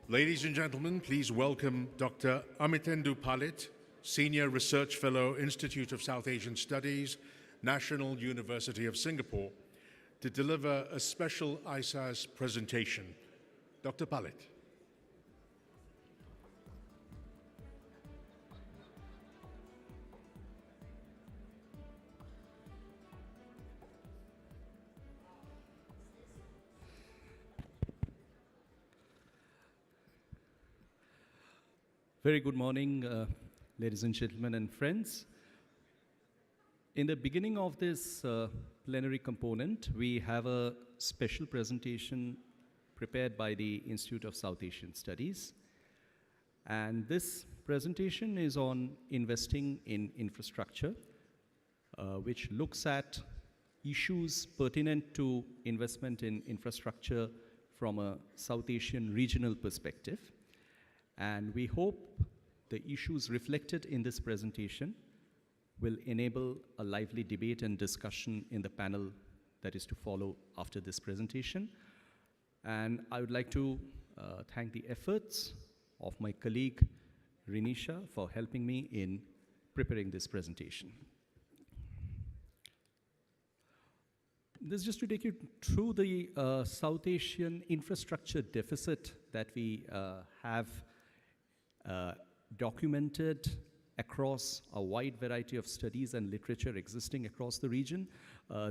Ladies and gentlemen, please welcome Dr. Amithendu Palit, Senior Research Fellow, Institute of South Asian Studies, National University of Singapore, to deliver a special ISAS presentation. Dr. Palit. Very good morning, ladies and gentlemen and friends. In the beginning of this plenary component, we have a special presentation prepared by the Institute of South Asian Studies. And this presentation is on investing in infrastructure, which looks at issues pertinent to investment in infrastructure from a South Asian regional perspective. And we hope the issues reflected in this presentation will enable a lively debate and discussion in the panel that is to follow after this presentation. And I would like to thank the efforts of my colleague, Rinisha, for helping me in preparing this presentation. This is just to take you through the South Asian infrastructure deficit that we have documented across a wide variety of studies and literature existing across the region.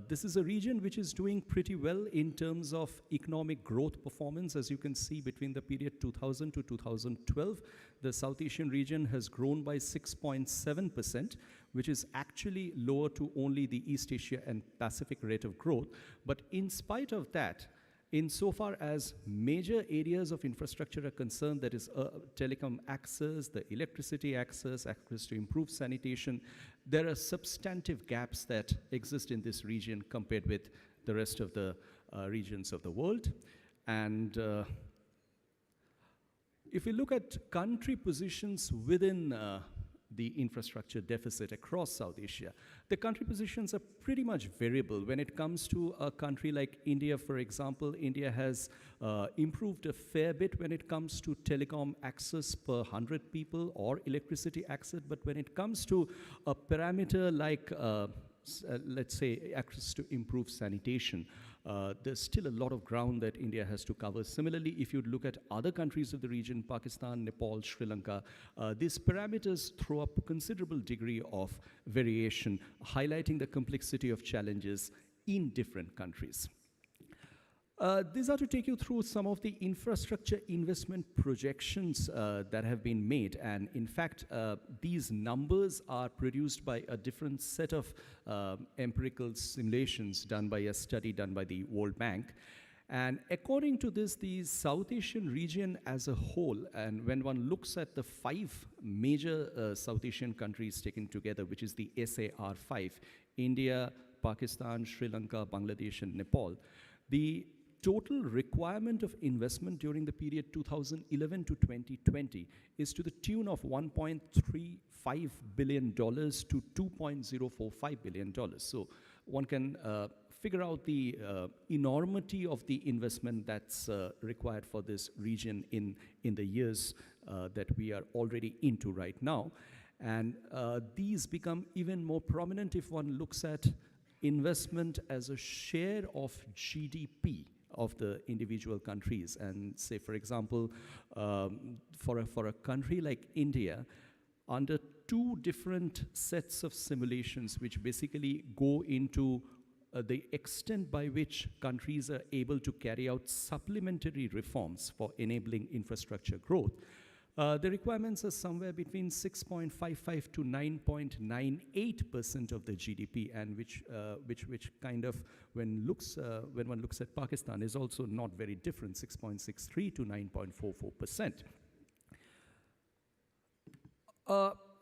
This is a region which is doing pretty well in terms of economic growth performance. As you can see, between the period 2000 to 2012, the South Asian region has grown by 6.7%, which is actually lower to only the East Asia and Pacific rate of growth. But in spite of that, insofar as major areas of infrastructure are concerned, that is telecom access, the electricity access to improved sanitation, there are substantive gaps that exist in this region compared with the rest of the regions of the world. And if we look at country positions within the infrastructure deficit across South Asia, the country positions are pretty much variable. When it comes to a country like India, for example, India has improved a fair bit when it comes to telecom access per 100 people or electricity access. But when it comes to a parameter like, let's say, access to improved sanitation, there's still a lot of ground that India has to cover. Similarly, if you look at other countries of the region, Pakistan, Nepal, Sri Lanka, these parameters throw up a considerable degree of variation, highlighting the complexity of challenges in different countries. These are to take you through some of the infrastructure investment projections that have been made. And in fact, these numbers are produced by a different set of empirical simulations done by a study done by the World Bank. And according to this, the South Asian region as a whole, and when one looks at the 5 major South Asian countries taken together, which is the SAR5, India, Pakistan, Sri Lanka, Bangladesh, and Nepal, the total requirement of investment during the period 2011 to 2020 is to the tune of $1.35 billion to $2.045 billion. So one can figure out the enormity of the investment that's required for this region in the years that we are already into right now. And these become even more prominent if one looks at investment as a share of GDP of the individual countries. And say, for example, for a country like India, under 2 different sets of simulations which basically go into the extent by which countries are able to carry out supplementary reforms for enabling infrastructure growth, the requirements are somewhere between 6.55 to 9.98% of the GDP, and which kind of, when one looks at Pakistan, is also not very different, 6.63 to 9.44%.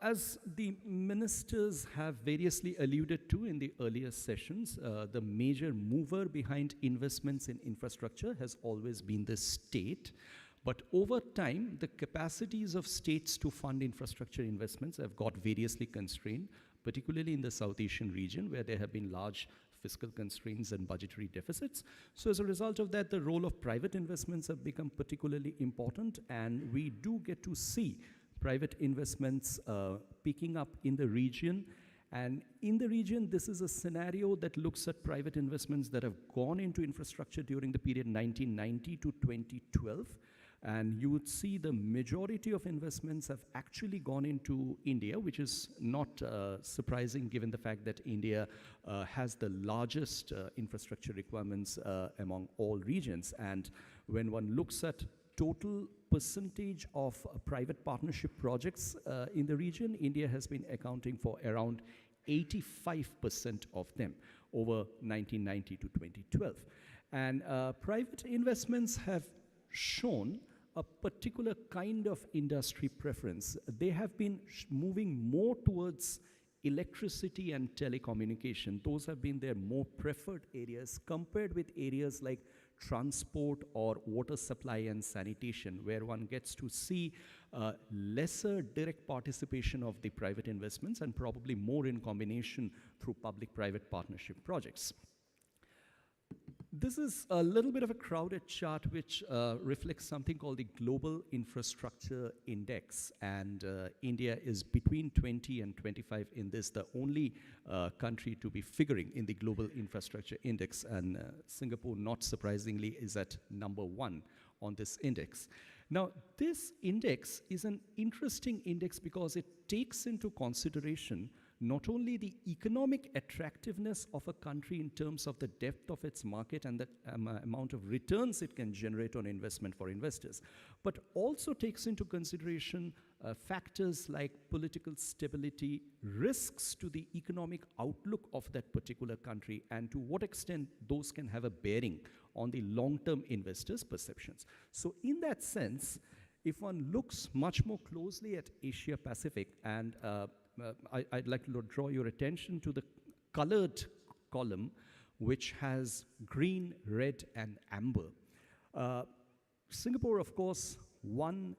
As the ministers have variously alluded to in the earlier sessions, the major mover behind investments in infrastructure has always been the state. But over time, the capacities of states to fund infrastructure investments have got variously constrained, particularly in the South Asian region, where there have been large fiscal constraints and budgetary deficits. So as a result of that, the role of private investments have become particularly important, and we do get to see private investments picking up in the region. And in the region, this is a scenario that looks at private investments that have gone into infrastructure during the period 1990 to 2012. And you would see the majority of investments have actually gone into India, which is not surprising given the fact that India has the largest infrastructure requirements among all regions. And when one looks at total percentage of private partnership projects in the region, India has been accounting for around 85% of them over 1990 to 2012. And private investments have shown a particular kind of industry preference. They have been moving more towards electricity and telecommunication. Those have been their more preferred areas compared with areas like transport or water supply and sanitation, where one gets to see lesser direct participation of the private investments and probably more in combination through public-private partnership projects. This is a little bit of a crowded chart which reflects something called the Global Infrastructure Index, and India is between 20 and 25 in this, the only country to be figuring in the Global Infrastructure Index, and Singapore, not surprisingly, is at number 1 on this index. Now, this index is an interesting index because it takes into consideration not only the economic attractiveness of a country in terms of the depth of its market and the amount of returns it can generate on investment for investors, but also takes into consideration factors like political stability, risks to the economic outlook of that particular country, and to what extent those can have a bearing on the long-term investors' perceptions. So in that sense, if one looks much more closely at Asia Pacific, and I'd like to draw your attention to the colored column, which has green, red, and amber. Singapore, of course, has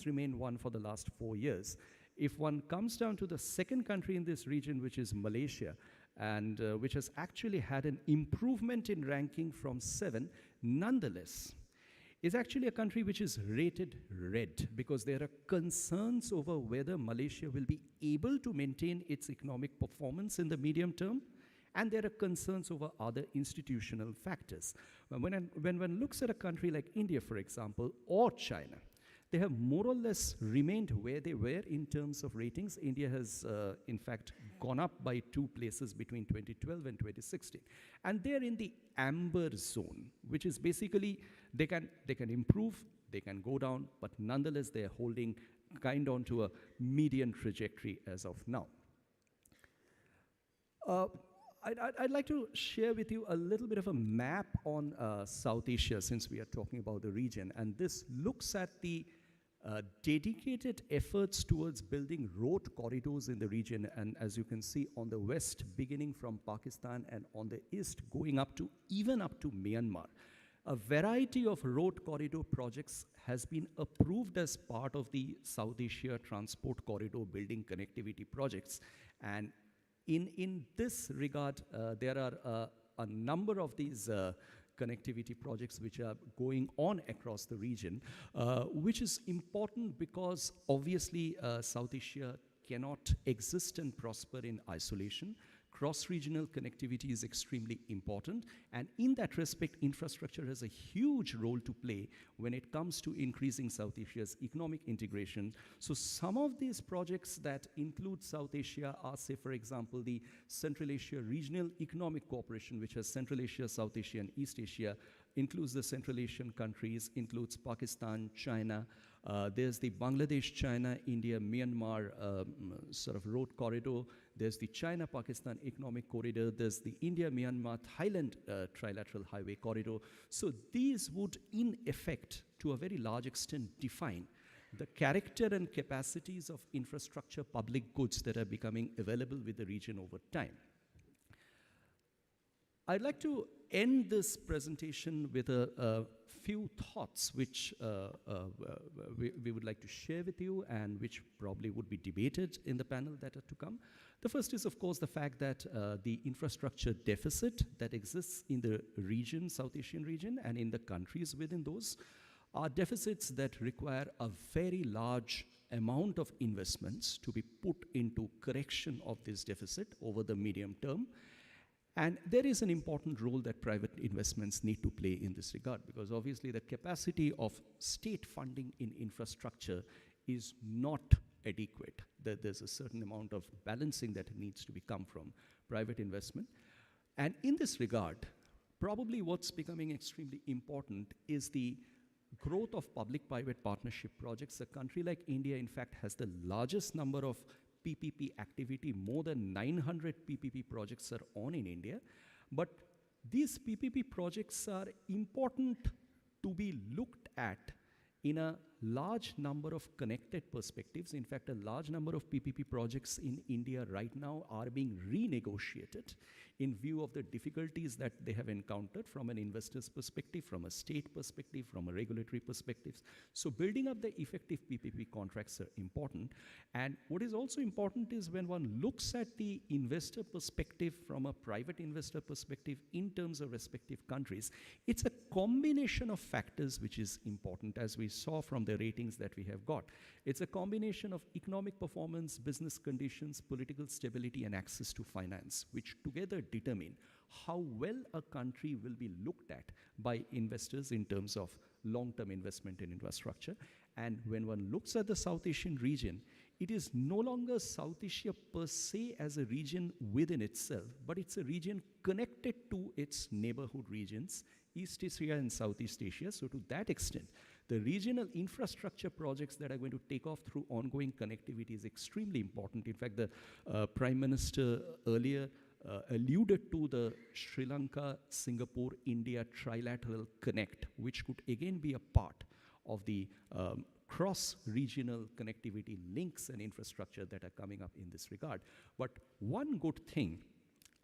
remained one for the last 4 years. If one comes down to the second country in this region, which is Malaysia, and which has actually had an improvement in ranking from 7, nonetheless, is actually a country which is rated red because there are concerns over whether Malaysia will be able to maintain its economic performance in the medium term, and there are concerns over other institutional factors. When one looks at a country like India, for example, or China, they have more or less remained where they were in terms of ratings. India has, in fact, gone up by 2 places between 2012 and 2016. And they're in the amber zone, which is basically they can improve, they can go down, but nonetheless, they're holding kind on to a median trajectory as of now. I'd like to share with you a little bit of a map on South Asia, since we are talking about the region. And this looks at the dedicated efforts towards building road corridors in the region. And as you can see on the west, beginning from Pakistan, and on the east, going up to even up to Myanmar. A variety of road corridor projects has been approved as part of the South Asia Transport Corridor Building Connectivity projects. And in this regard, there are a number of these connectivity projects which are going on across the region, which is important because obviously South Asia cannot exist and prosper in isolation. Cross-regional connectivity is extremely important, and in that respect, infrastructure has a huge role to play when it comes to increasing South Asia's economic integration. So some of these projects that include South Asia are, say, for example, the Central Asia Regional Economic Cooperation, which has Central Asia, South Asia, and East Asia, includes the Central Asian countries, includes Pakistan, China. There's the Bangladesh, China, India, Myanmar sort of road corridor. There's the China-Pakistan Economic Corridor. There's the India-Myanmar, Thailand Trilateral Highway Corridor. So these would, in effect, to a very large extent, define the character and capacities of infrastructure public goods that are becoming available with the region over time. I'd like to end this presentation with a few thoughts which we would like to share with you and which probably would be debated in the panel that are to come. The first is, of course, the fact that the infrastructure deficit that exists in the region, South Asian region, and in the countries within those are deficits that require a very large amount of investments to be put into correction of this deficit over the medium term. And there is an important role that private investments need to play in this regard, because obviously the capacity of state funding in infrastructure is not adequate. There's a certain amount of balancing that needs to come from private investment. And in this regard, probably what's becoming extremely important is the growth of public-private partnership projects. A country like India, in fact, has the largest number of PPP activity. More than 900 PPP projects are on in India. But these PPP projects are important to be looked at in a large number of connected perspectives. In fact, a large number of PPP projects in India right now are being renegotiated in view of the difficulties that they have encountered from an investor's perspective, from a state perspective, from a regulatory perspective. So building up the effective PPP contracts are important. And what is also important is when one looks at the investor perspective from a private investor perspective in terms of respective countries, it's a combination of factors which is important, as we saw from the ratings that we have got. It's a combination of economic performance, business conditions, political stability, and access to finance, which together determine how well a country will be looked at by investors in terms of long-term investment in infrastructure. And when one looks at the South Asian region, it is no longer South Asia per se as a region within itself, but it's a region connected to its neighborhood regions, East Asia and Southeast Asia. So to that extent, the regional infrastructure projects that are going to take off through ongoing connectivity is extremely important. In fact, the Prime Minister earlier alluded to the Sri Lanka, Singapore, India trilateral connect, which could again be a part of the cross-regional connectivity links and infrastructure that are coming up in this regard. But one good thing,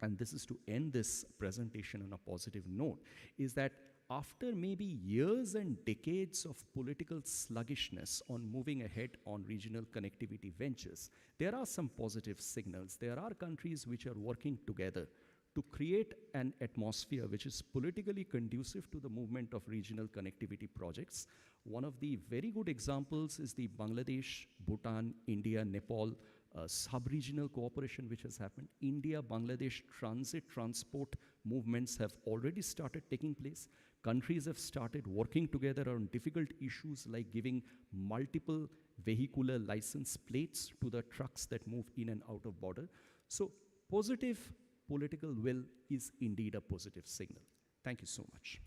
and this is to end this presentation on a positive note, is that after maybe years and decades of political sluggishness on moving ahead on regional connectivity ventures, there are some positive signals. There are countries which are working together to create an atmosphere which is politically conducive to the movement of regional connectivity projects. One of the very good examples is the Bangladesh, Bhutan, India, Nepal sub-regional cooperation which has happened. India-Bangladesh transit transport movements have already started taking place. Countries have started working together on difficult issues like giving multiple vehicular license plates to the trucks that move in and out of border. So positive political will is indeed a positive signal. Thank you so much.